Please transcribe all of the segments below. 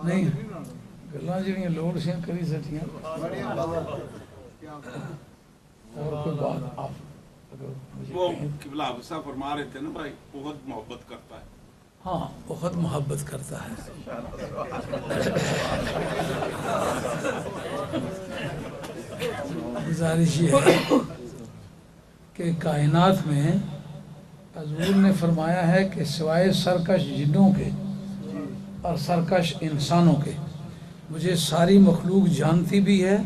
نہیں گلاں جڑیاں لوڑ سے کری سٹیاں اور کوئی بات آپ وہ قبلہ صاحب فرما رہے تھے نا بھائی بہت محبت کرتا ہے. ہاں بہت محبت کرتا ہے. گزارش یہ ہے کہ کائنات میں حضور نے فرمایا ہے کہ سوائے سرکش جنوں کے اور سرکش انسانوں کے مجھے ساری مخلوق جانتی بھی ہے،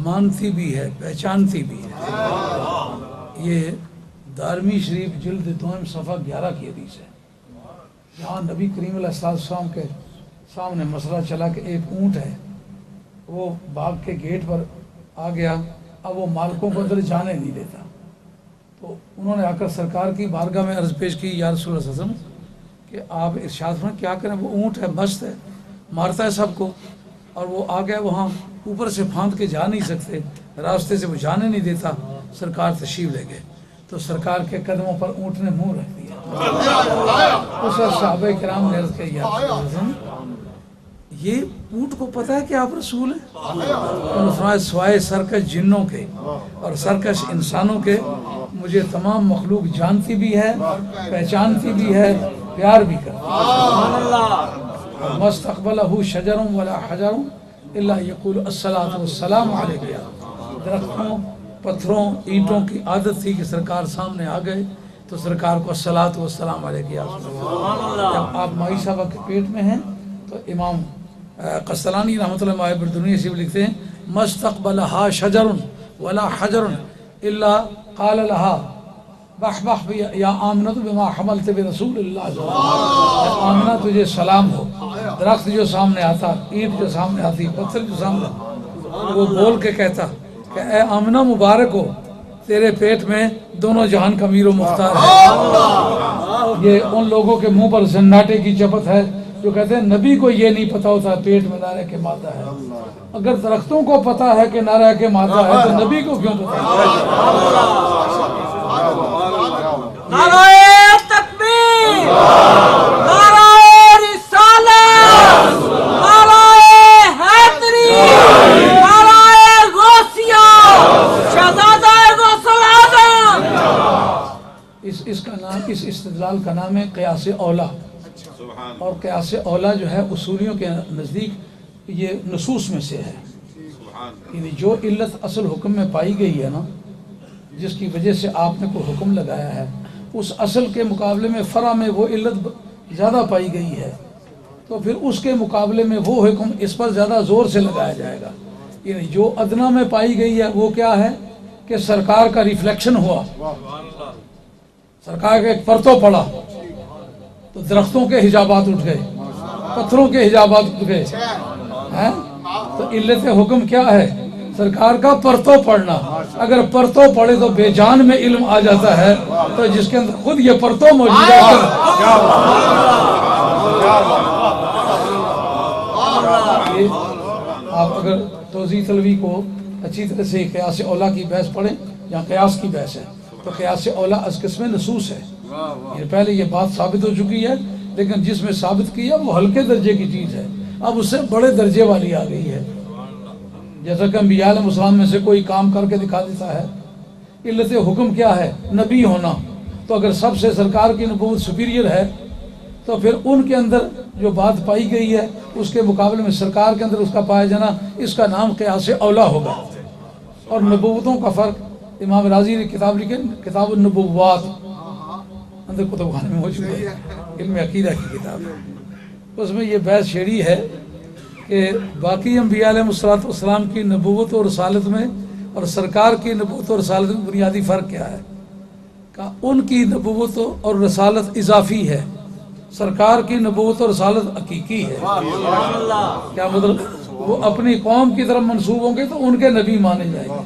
مانتی بھی ہے، پہچانتی بھی ہے. یہ دارمی شریف جلد دوم صفحہ 11 کی حدیث ہے. جہاں نبی کریم علیہ السلام کے سامنے مسئلہ چلا کہ ایک اونٹ ہے، وہ باغ کے گیٹ پر آ گیا، اب وہ مالکوں کو اندر جانے نہیں دیتا. تو انہوں نے آ کر سرکار کی بارگاہ میں عرض پیش کی، یا رسول اللہ صلی اللہ علیہ وسلم کہ آپ ارشاد فرمائیں کیا کریں، وہ اونٹ ہے، مست ہے، مارتا ہے سب کو، اور وہ آ گیا وہاں اوپر سے پھاند کے جا نہیں سکتے، راستے سے وہ جانے نہیں دیتا. سرکار تشریف لے گئے تو سرکار کے قدموں پر اونٹ نے منہ رکھ دیا. اس وقت صحابہ کرام نے عرض کیا، یا رسول اللہ یہ اونٹ کو پتہ ہے کہ آپ رسول ہیں؟ انہوں نے فرمایا سوائے سرکش جنوں کے اور سرکش انسانوں کے مجھے تمام مخلوق جانتی بھی ہے، پہچانتی بھی ہے، پیار بھی کرتی ہے. مستقبلہ شجر ولا حجر الا یقول الصلاۃ والسلام علیک. درختوں، پتھروں، اینٹوں کی عادت تھی کہ سرکار سامنے آ گئے تو سرکار کو الصلاۃ والسلام علیک. جب آپ مائی صاحبہ کے پیٹ میں ہیں تو امام قسطلانی رحمۃ اللہ علیہ بردنوی سے لکھتے ہیں مستقبلہا شجر ولا حجر الا قال لها بح بح یا آمنۃ بما حملت برسول اللہ صلی اللہ علیہ وسلم. آمنہ تجھے سلام ہو. درخت جو سامنے آتا، اینٹ جو سامنے آتی، پتھر جو سامنے، وہ بول کے کہتا کہ اے آمنہ مبارک ہو، تیرے پیٹ میں دونوں جہان کا امیر و مختار ہے. یہ ان لوگوں کے منہ پر زناٹے کی چپت ہے جو کہتے ہیں نبی کو یہ نہیں پتا ہوتا پیٹ میں نعرہ کے مادہ ہے. اگر درختوں کو پتا ہے کہ نعرہ کے مادہ ہے تو نبی کو کیوں پتا ہے؟ نعرہ تکبیر، نعرہ رسالت، نعرہ حیدری، نعرہ غوثیہ، شہزادہ غوث العظم. اس کا نام، اس استدلال کا نام ہے قیاس اولیٰ. اور قیاس اولیٰ جو ہے اصولیوں کے نزدیک یہ نصوص میں سے ہے. یعنی جو علت اصل حکم میں پائی گئی ہے نا، جس کی وجہ سے آپ نے کوئی حکم لگایا ہے، اس اصل کے مقابلے میں فرع میں وہ علت زیادہ پائی گئی ہے تو پھر اس کے مقابلے میں وہ حکم اس پر زیادہ زور سے لگایا جائے گا. یعنی جو ادنا میں پائی گئی ہے وہ کیا ہے کہ سرکار کا ریفلیکشن ہوا، سرکار کا ایک پرتو پڑا تو درختوں کے حجابات اٹھ گئے، پتھروں کے حجابات اٹھ گئے. تو علت حکم کیا ہے؟ سرکار کا پرتو پڑھنا. اگر پرتو پڑھے تو بے جان میں علم آ جاتا ہے، تو جس کے اندر خود یہ پرتو موجود ہے. آپ اگر توضیح طلبی کو اچھی طرح سے قیاس اولیٰ کی بحث پڑھیں یا قیاس کی بحث ہے تو قیاس اولیٰ از قسم نصوص ہے. پہلے یہ بات ثابت ہو چکی ہے، لیکن جس میں ثابت کی ہے وہ ہلکے درجے کی چیز ہے، اب اس سے بڑے درجے والی آ گئی ہے. جیسا کہ انبیاء علیہ السلام میں سے کوئی کام کر کے دکھا دیتا ہے. علت حکم کیا ہے؟ نبی ہونا. تو اگر سب سے سرکار کی نبوت سپیریئر ہے تو پھر ان کے اندر جو بات پائی گئی ہے اس کے مقابلے میں سرکار کے اندر اس کا پایا جانا، اس کا نام قیاس اولیٰ ہوگا. اور نبوتوں کا فرق امام راضی نے کتاب لکھے، کتاب النبوات، اندر کتب خانے میں موجود ہے، علم عقیدہ کی کتاب ہے. اس میں یہ بحث چھیڑی ہے کہ باقی انبیاء علیہ السلام کی نبوت اور رسالت میں اور سرکار کی نبوت اور رسالت میں بنیادی فرق کیا ہے؟ کہ ان کی نبوت اور رسالت اضافی ہے، سرکار کی نبوت اور رسالت حقیقی ہے. کیا مطلب؟ وہ اپنی قوم کی طرف منسوب ہوں گے تو ان کے نبی مانے جائیں گے،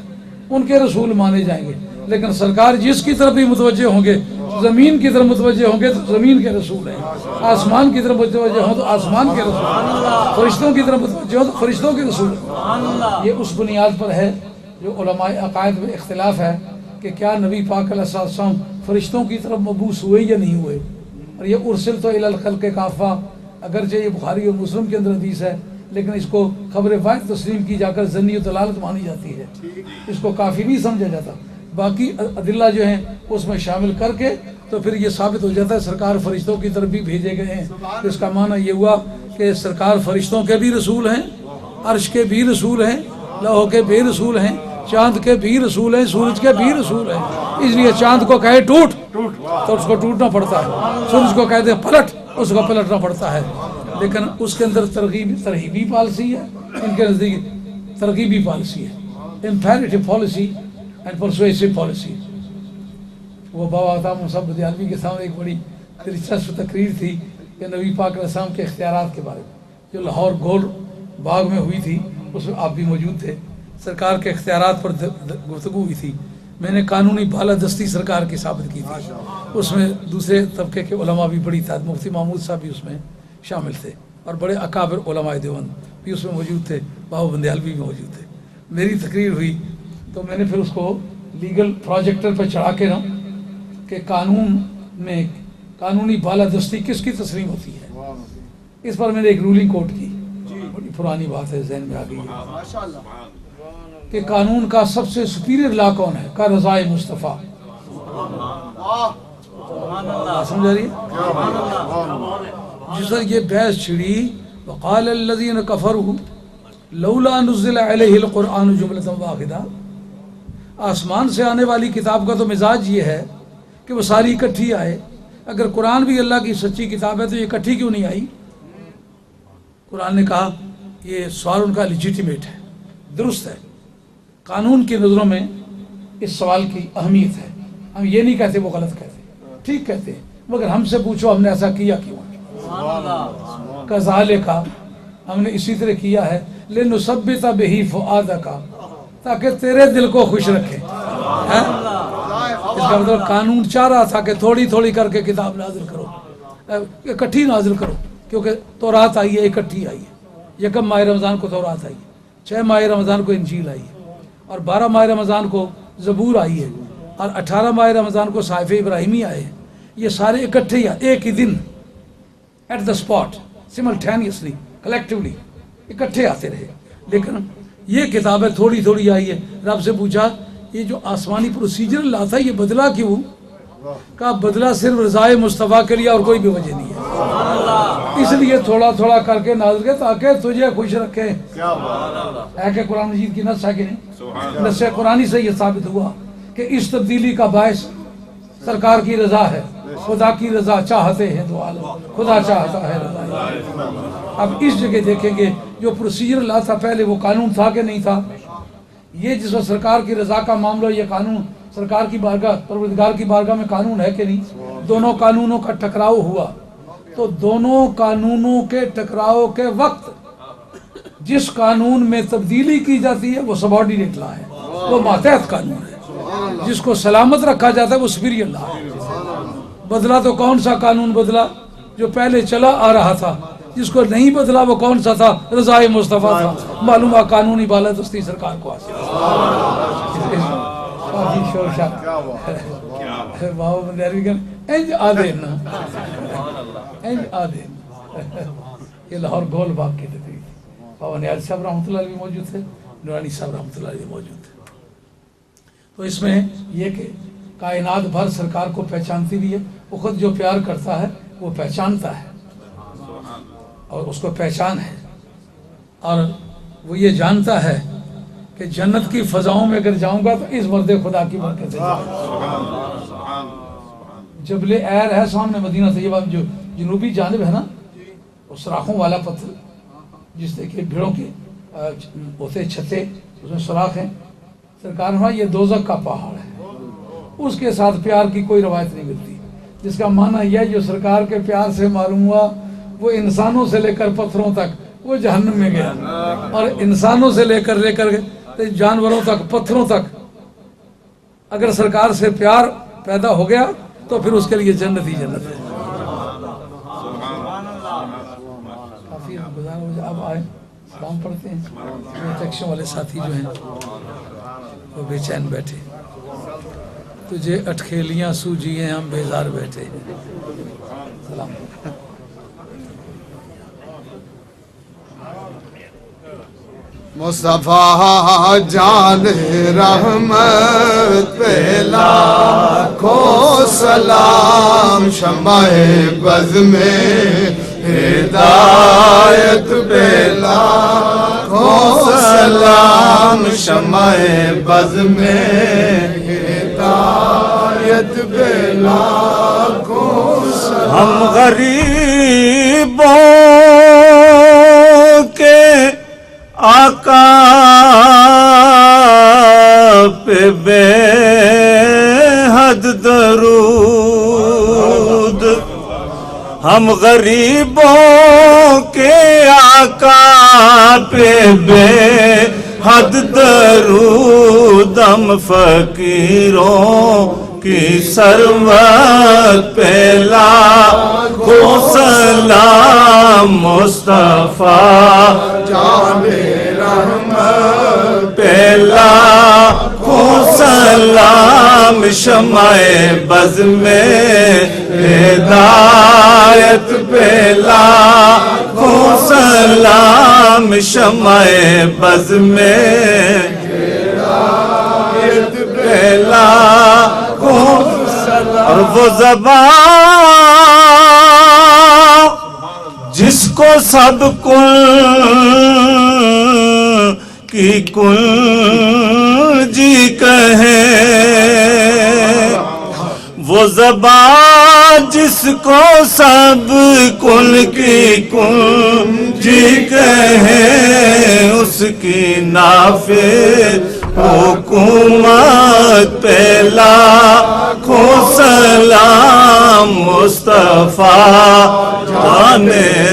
ان کے رسول مانے جائیں گے. لیکن سرکار جس کی طرف بھی متوجہ ہوں گے، زمین کی طرف متوجہ ہوں گے تو زمین کے رسول ہیں، آسمان کی طرف متوجہ ہوں تو آسمان کے رسول، فرشتوں کی طرف متوجہ ہوں تو فرشتوں کے رسول. یہ اس بنیاد پر ہے جو علماء عقائد میں اختلاف ہے کہ کیا نبی پاک علیہ السلام فرشتوں کی طرف مبعوث ہوئے یا نہیں ہوئے. اور یہ ارسل تو الی الخلق کافہ، اگرچہ یہ بخاری اور مسلم کے اندر حدیث ہے لیکن اس کو خبر واحد تسلیم کی جا کر ظنی و دلالت مانی جاتی ہے، اس کو کافی نہیں سمجھا جاتا. باقی ادلہ جو ہیں اس میں شامل کر کے تو پھر یہ ثابت ہو جاتا ہے سرکار فرشتوں کی طرف بھی بھیجے گئے ہیں. اس کا معنی یہ ہوا کہ سرکار فرشتوں کے بھی رسول ہیں، عرش کے بھی رسول ہیں، لوح کے بھی رسول ہیں، چاند کے بھی رسول ہیں، سورج کے بھی رسول ہیں. اس لیے چاند کو کہے ٹوٹ تو اس کو ٹوٹنا پڑتا ہے، سورج کو کہتے ہیں پلٹ اس کو پلٹنا پڑتا ہے. لیکن اس کے اندر ترغیبی پالیسی ہے، ان کے نزدیک ترغیبی پالیسی ہے، imperative policy and persuasive policy. وہ بابا عطا صاحب بدیالوی کے سامنے ایک بڑی دلچسپ تقریر تھی کہ نبی پاک علیہ السلام کے اختیارات کے بارے میں، جو لاہور گول باغ میں ہوئی تھی، اس میں آپ بھی موجود تھے. سرکار کے اختیارات پر گفتگو ہوئی تھی. میں نے قانونی بالادستی سرکار کی ثابت کی تھی. اس میں دوسرے طبقے کے علماء بھی بڑی تعداد، مفتی محمود صاحب بھی اس میں شامل تھے اور بڑے اکابر علماء دیوبند بھی اس میں موجود تھے، بابا بندیالوی بھی موجود تھے. میری تقریر ہوئی تو میں نے پھر اس کو لیگل پروجیکٹر پہ چڑھا کے نا کہ قانون میں قانونی بالادستی کس کی تسلیم ہوتی ہے، اس پر میں نے ایک رولنگ کوٹ کی. بڑی پرانی بات ہے، ذہن میں آ گئی کہ قانون کا سب سے سپیریئر لا کون ہے؟ کا رضائے مصطفیٰ. سمجھا رہی جس طرح یہ بحث چھڑی، وقال الذین کفروا لولا نزل علیہ القرآن جملۃ واحدہ. آسمان سے آنے والی کتاب کا تو مزاج یہ ہے کہ وہ ساری اکٹھی آئے. اگر قرآن بھی اللہ کی سچی کتاب ہے تو یہ اکٹھی کیوں نہیں آئی؟ قرآن نے کہا یہ سوال ان کا لیجیٹیمیٹ ہے، درست ہے. قانون کی نظروں میں اس سوال کی اہمیت ہے. ہم یہ نہیں کہتے وہ غلط کہتے، ٹھیک کہتے ہیں، مگر ہم سے پوچھو ہم نے ایسا کیا کیوں؟ کذالک ہم نے اسی طرح کیا ہے، لنثبت بہ فؤادک، تاکہ تیرے دل کو خوش رکھے. اس کا مطلب قانون چاہ رہا تھا کہ تھوڑی تھوڑی کر کے کتاب نازل کرو، اکٹھی نازل کرو، کیونکہ تورات آئی ہے اکٹھی آئی ہے. 1 ماہ رمضان کو تورات آئی ہے، 6 ماہ رمضان کو انجیل آئی ہے، اور 12 ماہ رمضان کو زبور آئی ہے، اور 18 ماہ رمضان کو صحائف ابراہیمی آئے ہیں. یہ سارے اکٹھے ہی ایک ہی دن at the spot simultaneously collectively اکٹھے آتے رہے. لیکن یہ کتابیں تھوڑی تھوڑی آئی ہے. رب سے پوچھا یہ جو آسمانی پروسیجر اللہ تھا یہ بدلا کیوں؟ کہا بدلا صرف رضائے مصطفیٰ کے لیے اور کوئی بھی وجہ نہیں ہے. اس لیے تھوڑا تھوڑا کر کے نازل کیا تاکہ تجھے خوش رکھے. ہے کہ قرآن مجید کی نص ہے کہ نہیں؟ نص قرآنی سے یہ ثابت ہوا کہ اس تبدیلی کا باعث سرکار کی رضا ہے. خدا کی رضا چاہتے ہیں دو عالم، خدا چاہتا ہے رضا. اب اس جگہ دیکھیں گے جو پروسیجر اللہ تھا پہلے وہ قانون تھا کہ نہیں تھا؟ یہ جس وقت سرکار کی رضا کا معاملہ، یہ قانون سرکار کی بارگاہ پروردگار کی بارگاہ میں قانون ہے کہ نہیں؟ دونوں قانونوں کا ٹکراؤ ہوا تو دونوں قانونوں کے ٹکراؤ کے وقت جس قانون میں تبدیلی کی جاتی ہے وہ سبارڈینیٹ لا ہے، وہ ماتحت قانون ہے. جس کو سلامت رکھا جاتا ہے وہ سپیریئر لا ہے. بدلا تو کون سا قانون بدلا؟ جو پہلے چلا آ رہا تھا. جس کو نہیں بدلا وہ کون سا تھا؟ رضائے مصطفیٰ تھا. معلوم ہے قانونی بالادستی سرکار کو حاصل. کافی شور شاک بابا بندیالوی کا انج آدھے نا انج آدھے. یہ لاہور گول باغ کی تقریر تھی. بابا نیاز صاحب رحمۃ اللہ علیہ موجود تھے، نورانی صاحب رحمۃ اللہ علیہ موجود تھے. تو اس میں یہ کہ کائنات بھر سرکار کو پہچانتی بھی ہے. وہ خود جو پیار کرتا ہے وہ پہچانتا ہے اور اس کو پہچان ہے، اور وہ یہ جانتا ہے کہ جنت کی فضاؤں میں اگر جاؤں گا تو اس مرد خدا کی برکت سے جاؤں گا. جبل ایر ہے سامنے مدینہ طیبہ جو جنوبی جانب ہے نا، وہ سراخوں والا پتھر جس سے کہ بھیڑوں کے ہوتے چھتے اس میں سوراخ ہیں. سرکار نے یہ دوزخ کا پہاڑ ہے. اس کے ساتھ پیار کی کوئی روایت نہیں ملتی، جس کا معنی یہ جو سرکار کے پیار سے معلوم ہوا وہ انسانوں سے لے کر پتھروں تک وہ جہنم میں گیا، اور انسانوں سے لے کر جانوروں تک پتھروں تک اگر سرکار سے پیار پیدا ہو گیا تو پھر اس کے لیے جنت ہی جنت ہے. کافی گزار ہو جائے. اب آئے سلام پڑھتے ہیں. ٹیکسیوں والے ساتھی جو ہیں وہ بے چین بیٹھے. تجھے اٹکھیلیاں سوجی ہیں ہم بیزار بیٹھے ہیں. سلام. مصطفیٰ جان رحمت پہ لاکھوں سلام، شمع بز میں ہدایت پہ لاکھوں سلام، شمع بز میں ہدایت پہ لاکھوں سلام. ہم غریبوں کے آقا پہ بے حد درود، ہم غریبوں کے آقا پہ بے حد درود، ہم فقیروں کی سروت پہ لاکھوں سلام، مصطفیٰ جان رحمت پہ لاکھوں سلام، شمع بز میں ہدایت پہ لاکھوں سلام، شمع بز میں ہدایت پہ لاکھوں سلام. اور وہ زبان جس کو سب کل کی کنجی کہیں، وہ زبان جس کو سب کل کی کنجی کہیں، اس کی نافذ حکومت پہ لاکھوں سلام، مصطفیٰ جان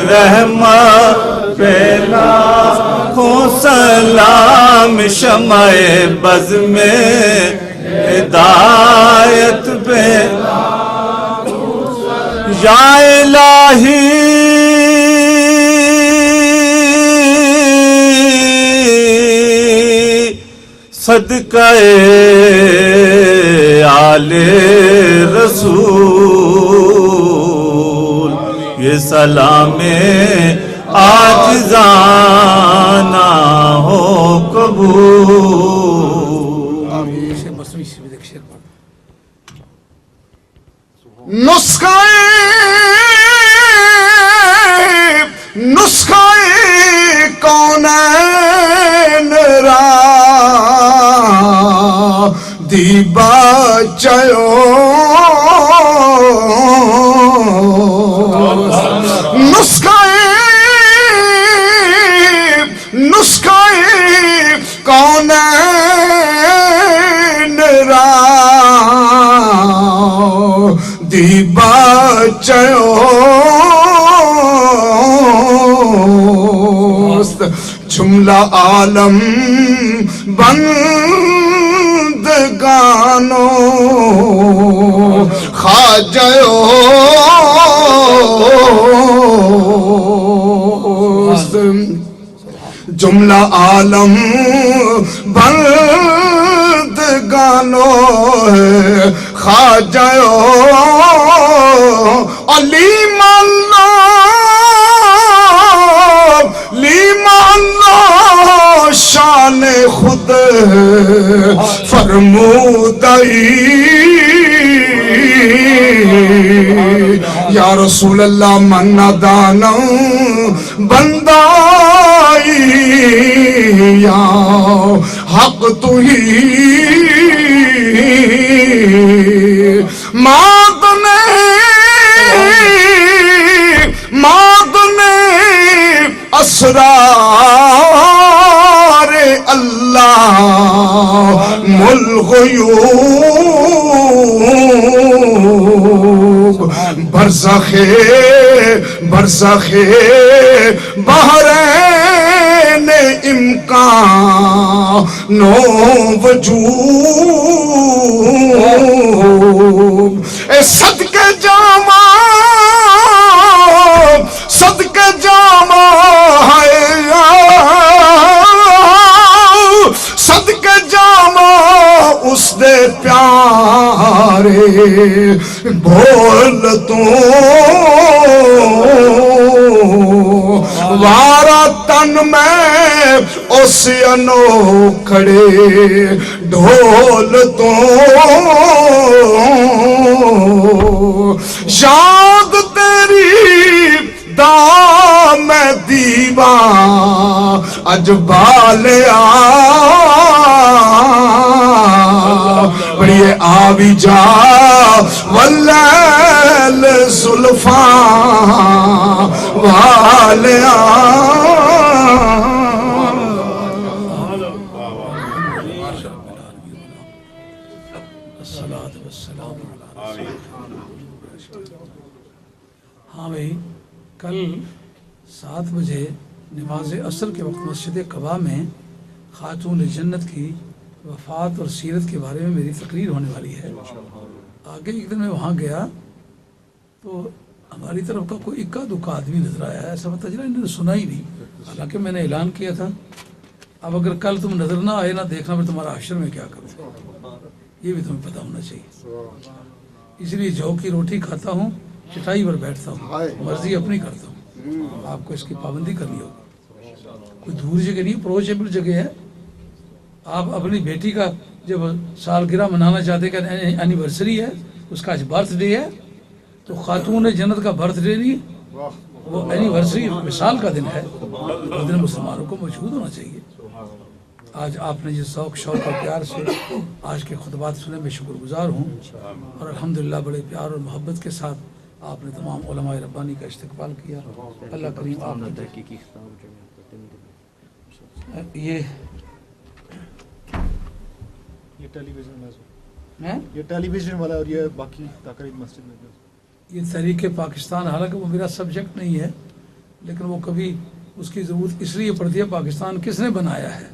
رحمت پہ لاکھوں سلام، شمع بز میں ہدایت پہ یا الہی صدقہ آل رسول، یہ سلام عاجزانہ ہو قبول. شیخ مصنوعی سے بھی دیکھ شیر پڑھ. نسخہ کونین را دیبا چیو، نسخہ کونین را دیبا چیو، جملہ عالم بندگانو خواجہو جملہ عالم بندگانو خواجہو علی مانو شان خود فرمودائی یا رسول اللہ من دانا بندائی یا حق تو ہی مادنے اسرار اللہ ملغیوب برزخ بحرین امکان و وجوب اے صدقے جامع اس دے پیارے بول تو وارا تن میں اس انوکھڑے ڈھول تو یاد تیری دام دیواں اج بالیا بڑی آوی جا واللیل زلفاں والیا ہاں بھائی کل 7 بجے نماز عصر کے وقت مسجد قباء میں خاتون جنت کی وفات اور سیرت کے بارے میں میری تقریر ہونے والی ہے. آگے ایک دن میں وہاں گیا تو ہماری طرف کا کوئی اکا دکا آدمی نظر آیا ہے. ایسا پتہ چلا انہوں نے سنا ہی نہیں، حالانکہ میں نے اعلان کیا تھا اب اگر کل تم نظر نہ آئے نہ دیکھنا پھر تمہارا حشر میں کیا کروں، یہ بھی تمہیں پتہ ہونا چاہیے. اس لیے جو کی روٹی کھاتا ہوں، چٹائی پر بیٹھتا ہوں، مرضی اپنی کرتا ہوں. آپ کو اس کی پابندی کرنی ہوگی. کوئی دور جگہ نہیں، اپروچیبل جگہ ہے. آپ اپنی بیٹی کا جب سالگرہ منانا چاہتے کہ اینیورسری ہے، اس کا آج برتھ ڈے ہے، تو خاتون جنت کا برتھ ڈے نہیں، وہ اینیورسری مثال کا دن ہے. اس دن مسلمانوں کو موجود ہونا چاہیے. آج آپ نے جس ذوق شوق اور پیار سے آج کے خطبات سنے میں شکر گزار ہوں، اور الحمدللہ بڑے پیار اور محبت کے ساتھ آپ نے تمام علماء ربانی کا استقبال کیا. اللہ کریم آپ نے یہ ٹیلی ویژن والا اور یہ باقی تقریب مسجد میں یہ تحریک پاکستان، حالانکہ وہ میرا سبجیکٹ نہیں ہے، لیکن وہ کبھی اس کی ضرورت اس لیے پڑتی ہے پاکستان کس نے بنایا ہے،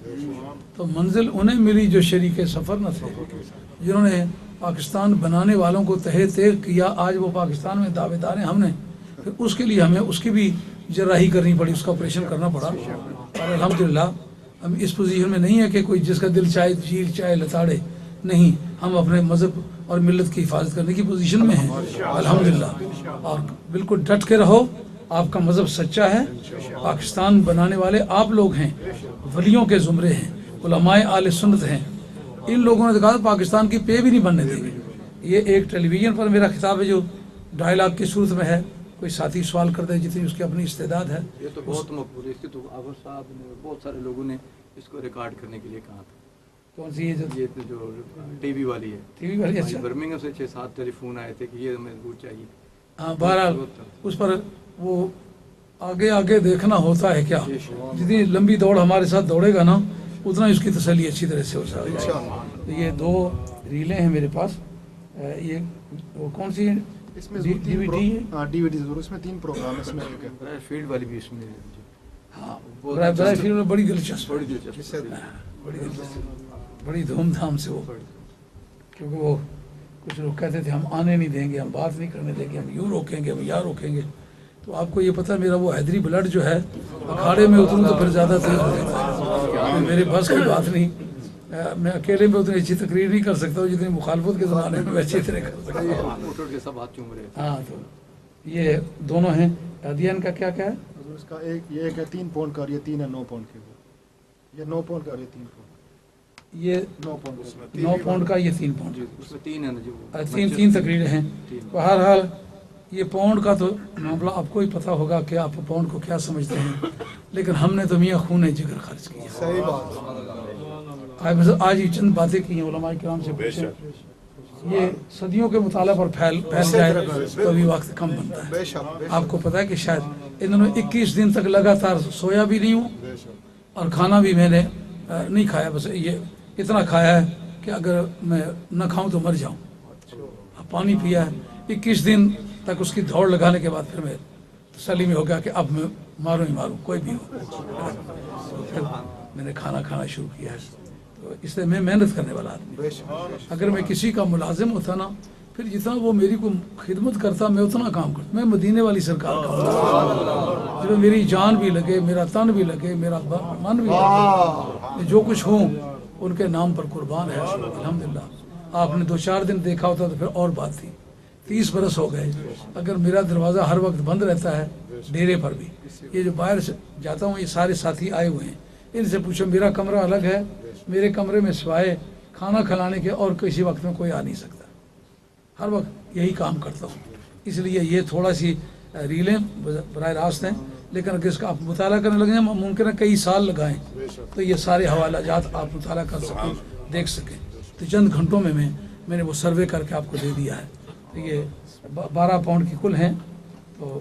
تو منزل انہیں ملی جو شریک سفر نہ تھے، جنہوں نے پاکستان بنانے والوں کو تہے تیغ کیا. آج وہ پاکستان میں دعوے دار ہیں. ہم نے پھر اس کے لیے ہمیں اس کی بھی جراحی کرنی پڑی، اس کا آپریشن کرنا پڑا. اور الحمدللہ ہم اس پوزیشن میں نہیں ہے کہ کوئی جس کا دل چاہے چیل چاہے لتاڑے، نہیں، ہم اپنے مذہب اور ملت کی حفاظت کرنے کی پوزیشن میں ہیں الحمدللہ. اور بالکل ڈٹ کے رہو، آپ کا مذہب سچا ہے. پاکستان بنانے والے آپ لوگ ہیں، ولیوں کے زمرے ہیں، علماء آل سنت ہیں. ان لوگوں نے کہا پاکستان کی پے بھی نہیں بننے دیں گے. یہ ایک ٹیلی ویژن پر میرا خطاب ہے جو ڈائلاگ کی صورت میں ہے. کوئی ساتھی سوال کرتے ہیں جتنی اس کی اپنی استعداد ہے. یہ تو بہت مقبول ہے. اس کی تو آغر صاحب نے بہت سارے لوگوں نے اس کو ریکارڈ کرنے کے لیے کہا تھا. کون سی یہ جو ٹی وی والی ہے، ٹی وی والی؟ اچھا، برمنگھم سے 6-7 ٹیلی فون آئے تھے کہ یہ ہمیں ضرور چاہیے. ہاں، بہرحال اس پر وہ آگے دیکھنا ہوتا ہے. کیا جتنی لمبی دوڑ ہمارے ساتھ دوڑے گا نا، اتنا اس کی تسلی اچھی طرح سے ہو جائے گا. یہ 2 ریلیں ہیں میرے پاس. یہ وہ کون سی ہے؟ اس میں ڈی وی ڈی ہے. ہاں ڈی وی ڈی ضرور. اس میں 3 پروگرام اس میں ایک ہے. فیلڈ والی بھی اس میں. ہاں، برائے فلم میں بڑی دلچسپ، بڑی دلچسپ، بڑی دھوم دھام سے وہ، کیونکہ وہ کچھ لوگ کہتے تھے ہم آنے نہیں دیں گے، ہم بات نہیں کرنے دیں گے، ہم یوں روکیں گے، ہم یہاں روکیں گے. تو آپ کو یہ پتہ ہے میرا وہ حیدری بلڈ جو ہے اکھاڑے میں اتروں تو پھر زیادہ تیز ہو جاتا ہے. میرے بس کی بات نہیں. میں اکیلے میں اتنی اچھی تقریر نہیں کر سکتا ہوں جتنی مخالفت کے زمانے میں اچھی طرح کر سکتا ہوں. ہاں، تو یہ دونوں ہیں. عدیان کا کیا ہے؟ اس کا یہ ایک ہے 3 پاؤنڈ کا اور یہ 3 ہے 9 پاؤنڈ کے. یہ 9 پاؤنڈ کا اور یہ 3 پاؤنڈ. یہ 9 پاؤنڈ کا، یہ 3 پاؤنڈ. اس میں 3 ہے نا جو 3 تقریریں ہیں. بہرحال یہ پاؤنڈ کا تو معاملہ آپ کو ہی پتہ ہوگا کہ آپ پاؤنڈ کو کیا سمجھتے ہیں، لیکن ہم نے تو میاں خون جگر خرچ کیا. صحیح بات. آج ہی چند باتیں کی ہیں علماء کرام سے پوچھیں. یہ صدیوں کے مطالعہ پر پھیل جائے تو ابھی وقت کم بنتا ہے. آپ کو پتہ ہے کہ شاید انہوں نے 21 دن تک لگاتار سویا بھی نہیں ہوں اور کھانا بھی میں نے نہیں کھایا. بس یہ اتنا کھایا ہے کہ اگر میں نہ کھاؤں تو مر جاؤں. پانی پیا ہے 21 دن تک. اس کی دوڑ لگانے کے بعد پھر میں تسلی میں ہو گیا کہ اب میں ماروں ہی ماروں کوئی بھی ہو. پھر میں نے کھانا کھانا شروع کیا ہے. تو اس لیے میں محنت کرنے والا آدمی. اگر میں کسی کا ملازم ہوتا نا، پھر جتنا وہ میری کو خدمت کرتا میں اتنا کام کرتا. میں مدینے والی سرکار کا جب میری جان بھی لگے، میرا تن بھی لگے، میرا من بھی لگے، میں جو کچھ ہوں ان کے نام پر قربان ہے الحمدللہ. آپ نے 2-4 دن دیکھا ہوتا تو پھر اور بات تھی. 30 برس ہو گئے. اگر میرا دروازہ ہر وقت بند رہتا ہے ڈیرے پر بھی, یہ جو باہر سے جاتا ہوں یہ سارے ساتھی آئے ہوئے ہیں, ان سے پوچھو میرا کمرہ الگ ہے, میرے کمرے میں سوائے کھانا کھلانے کے اور کسی وقت میں کوئی آ نہیں سکتا, ہر وقت یہی کام کرتا ہوں. اس لیے یہ تھوڑا سی ریلیں براہ راست ہیں, لیکن اگر اس کا آپ مطالعہ کرنے لگیں ممکن ہے کئی سال لگائیں تو یہ سارے حوالہ جات آپ مطالعہ کر سکیں, دیکھ سکیں. تو چند گھنٹوں میں میں نے وہ سروے کر کے آپ کو دے دیا ہے. تو یہ 12 پاؤنڈ کی کل ہیں. تو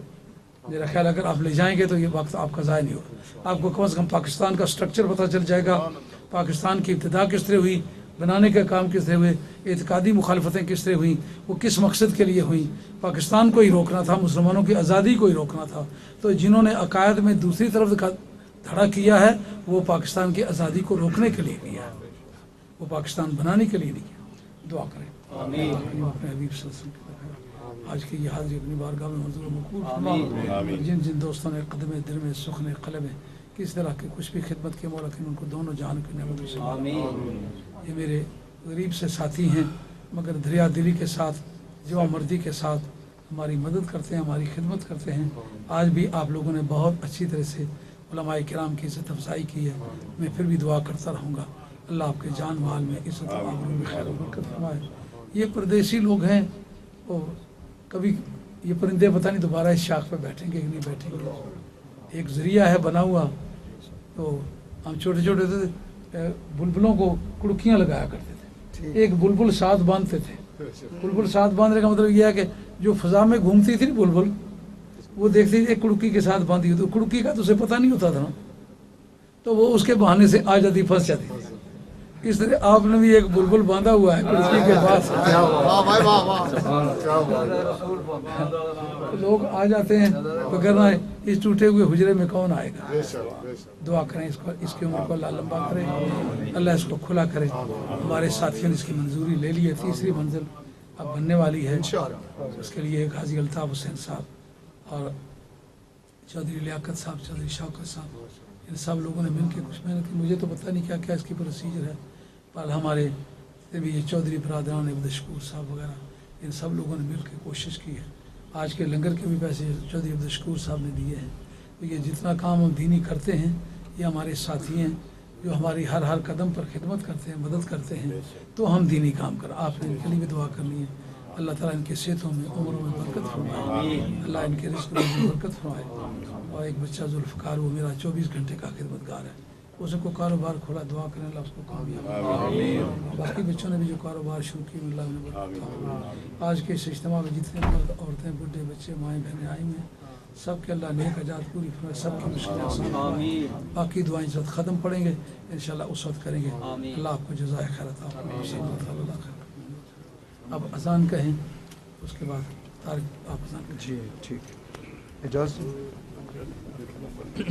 میرا خیال اگر آپ لے جائیں گے تو یہ وقت آپ کا ضائع نہیں ہوگا. آپ کو کم از کم پاکستان کا سٹرکچر پتہ چل جائے گا, پاکستان کی ابتدا کس طرح ہوئی, بنانے کا کام کس طرح ہوئے, اعتقادی مخالفتیں کس طرح ہوئیں, وہ کس مقصد کے لیے ہوئیں. پاکستان کو ہی روکنا تھا, مسلمانوں کی آزادی کو ہی روکنا تھا. تو جنہوں نے عقائد میں دوسری طرف دھڑا کیا ہے وہ پاکستان کی آزادی کو روکنے کے لیے کیا ہے, وہ پاکستان بنانے کے لیے نہیں کیا. دعا کریں اپنے حبیب صلی اللہ علیہ وسلم کی طرف. آج کی یہ حاضری اپنی بارگاہ میں منظور و مقبول فرما. جن جن دوستوں نے قدم دل میں سخن قلب میں کس طرح کی کچھ بھی خدمت کے مولا ان کو دونوں جہان کی نعمتوں سے. یہ میرے غریب سے ساتھی ہیں مگر دریا دلی کے ساتھ, جوا مردی کے ساتھ ہماری مدد کرتے ہیں, ہماری خدمت کرتے ہیں. آج بھی آپ لوگوں نے بہت اچھی طرح سے علماء کرام کی عزت افزائی کی ہے. میں پھر بھی دعا کرتا رہوں گا, اللہ آپ کے جان مال میں عزت و آبرو میں خیر و برکت فرمائے. یہ پردیسی لوگ ہیں, وہ کبھی یہ پرندے پتہ نہیں دوبارہ اس شاخ پہ بیٹھیں گے کہ نہیں بیٹھیں گے. ایک ذریعہ ہے بنا ہوا, تو ہم چھوٹے چھوٹے تھے بلبلوں کو کڑکیاں لگایا کرتے تھے. ایک بلبل ساتھ باندھتے تھے. بلبل ساتھ باندھنے کا مطلب یہ ہے کہ جو فضا میں گھومتی تھی نا بلبل, وہ دیکھتی تھی ایک کڑکی کے ساتھ باندھی ہوئی, تو کڑکی کا تو اسے پتہ نہیں ہوتا تھا نا, تو وہ اس کے بہانے سے آ جاتی, پھنس جاتی تھی. اس طرح آپ نے بھی ایک بلبل باندھا ہوا ہے کڑکی کے پاس. لوگ آ جاتے ہیں وغیرہ, اس ٹوٹے ہوئے حجرے میں کون آئے گا. دعا کریں اس کی عمر کو اللہ لمبا کرے, اللہ اس کو کھلا کرے. ہمارے ساتھیوں نے اس کی منظوری لے لی ہے, 3ری منزل اب بننے والی ہے. اس کے لیے غازی الطاف حسین صاحب اور چودھری لیاقت صاحب, چودھری شوکت صاحب, ان سب لوگوں نے مل کے کچھ محنت کی. مجھے تو پتہ نہیں کیا کیا اس کی پروسیجر ہے, پر ہمارے بھی یہ چودھری برادران عبدالشکور صاحب وغیرہ ان سب لوگوں نے مل کے کوشش کی ہے. آج کے لنگر کے بھی پیسے چودھری عبدالشکور صاحب نے دیے ہیں. تو یہ جتنا کام ہم دینی کرتے ہیں یہ ہمارے ساتھی ہیں جو ہماری ہر قدم پر خدمت کرتے ہیں, مدد کرتے ہیں. تو ہم دینی کام کر, آپ نے ان کے لیے بھی دعا کرنی ہے. اللہ تعالیٰ ان کے صحتوں میں عمروں میں برکت فرمائے, اللہ ان کے رزق میں برکت فرمائے. اور ایک بچہ ذوالفقار, وہ میرا 24 گھنٹے کا خدمت گار ہے, اس کو کاروبار کھولا, دعا کریں اللہ اس کو کامیاب. باقی بچوں نے بھی جو کاروبار شروع کی اللہ نے برکت. آج کے اس اجتماع میں جتنے مرد, عورتیں, بڈھے, بچے, مائیں, بہنیں آئی ہیں, سب کے اللہ نیک حاجات پوری فرمائے, سب کی مشکلیں آسان فرمائے. باقی دعائیں اس وقت ختم پڑھیں گے انشاءاللہ, اس وقت کریں گے. اللہ آپ کو جزائے خیر عطا فرمائے. اب اذان کہیں, اس کے بعد طارق آپ اذان کہیں. جی ٹھیک, اجازت ٹھیک.